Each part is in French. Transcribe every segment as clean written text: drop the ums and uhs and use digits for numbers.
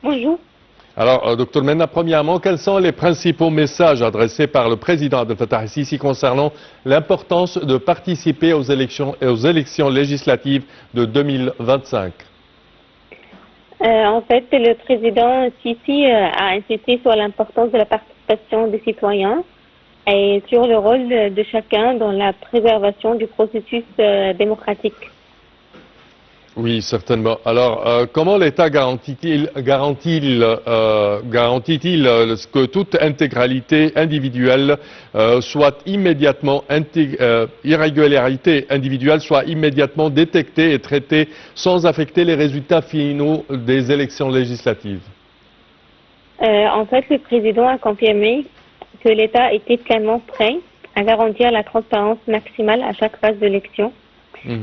Bonjour. Alors, Dr Menna, premièrement, quels sont les principaux messages adressés par le président Abdel Fattah el-Sisi concernant l'importance de participer aux élections législatives de 2025? En fait, le président Sisi a insisté sur l'importance de la participation des citoyens et sur le rôle de chacun dans la préservation du processus démocratique. Oui, certainement. Alors, comment l'État garantit-il que toute intégralité individuelle irrégularité individuelle soit immédiatement détectée et traitée sans affecter les résultats finaux des élections législatives? En fait, le président a confirmé que l'État était pleinement prêt à garantir la transparence maximale à chaque phase d'élection.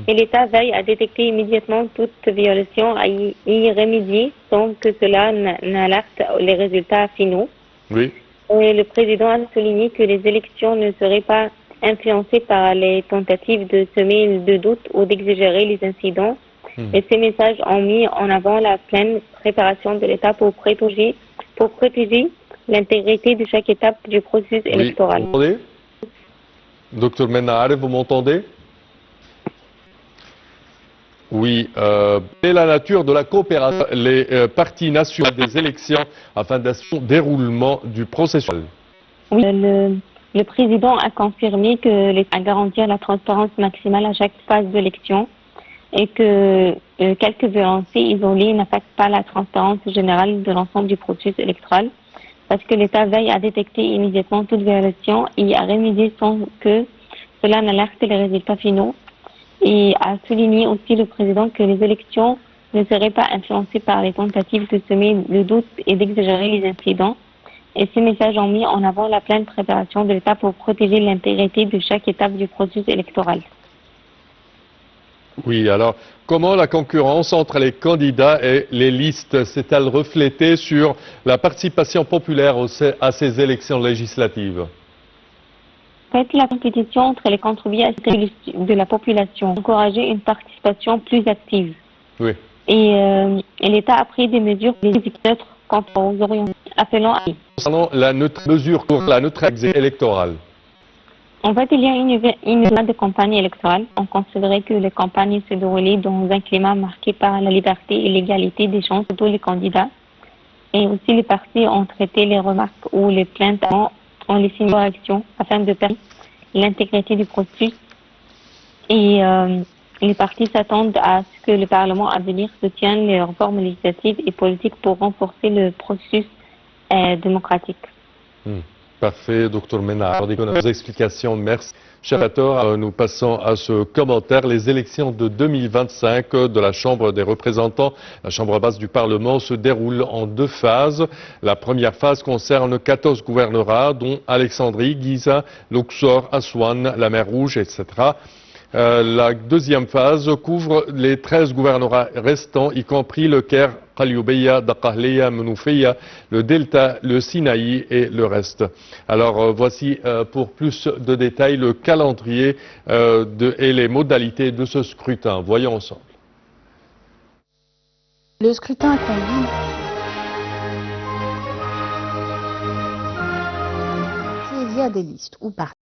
Et l'État veille à détecter immédiatement toute violation et y remédier sans que cela n'alerte les résultats finaux. Oui. Et le président a souligné que les élections ne seraient pas influencées par les tentatives de semer de doutes ou d'exagérer les incidents. Et ces messages ont mis en avant la pleine préparation de l'État pour protéger l'intégrité de chaque étape du processus électoral. Vous m'entendez? Docteur Menna, vous m'entendez? Oui, quelle est la nature de la coopération les partis nationaux des élections afin d'assurer le déroulement du processus? Oui, le président a confirmé que l'État garantir la transparence maximale à chaque phase d'élection et que quelques violences isolées n'affectent pas la transparence générale de l'ensemble du processus électoral parce que l'État veille à détecter immédiatement toute violation et à remédier sans que cela n'alerte les résultats finaux. Et a souligné aussi le président que les élections ne seraient pas influencées par les tentatives de semer le doute et d'exagérer les incidents. Et ces messages ont mis en avant la pleine préparation de l'État pour protéger l'intégrité de chaque étape du processus électoral. Oui, alors comment la concurrence entre les candidats et les listes s'est-elle reflétée sur la participation populaire à ces élections législatives? En fait, la compétition entre les contribuables de la population encourageait une participation plus active. Oui. Et l'État a pris des mesures neutres quant aux orientations, appelant à... Concernant la mesure pour la neutralité électorale. En fait, il y a une phase de campagne électorale. On considérait que les campagnes se déroulaient dans un climat marqué par la liberté et l'égalité des chances de tous les candidats. Et aussi, les partis ont traité les remarques ou les plaintes en laissé une correction afin de permettre l'intégrité du processus. Et les partis s'attendent à ce que le Parlement à venir soutienne les réformes législatives et politiques pour renforcer le processus démocratique. Parfait, Dr Menna. Pour nos explications, merci. Chers auditeurs, nous passons à ce commentaire. Les élections de 2025 de la Chambre des représentants, la Chambre basse du Parlement, se déroulent en deux phases. La première phase concerne 14 gouvernorats, dont Alexandrie, Giza, Luxor, Aswan, la mer Rouge, etc. La deuxième phase couvre les 13 gouvernorats restants, y compris le Caire, Qalioubia, Dakhliya, Menoufiya, le Delta, le Sinaï et le reste. Alors voici pour plus de détails le calendrier et les modalités de ce scrutin. Voyons ensemble. Le scrutin a conduit via des listes ou par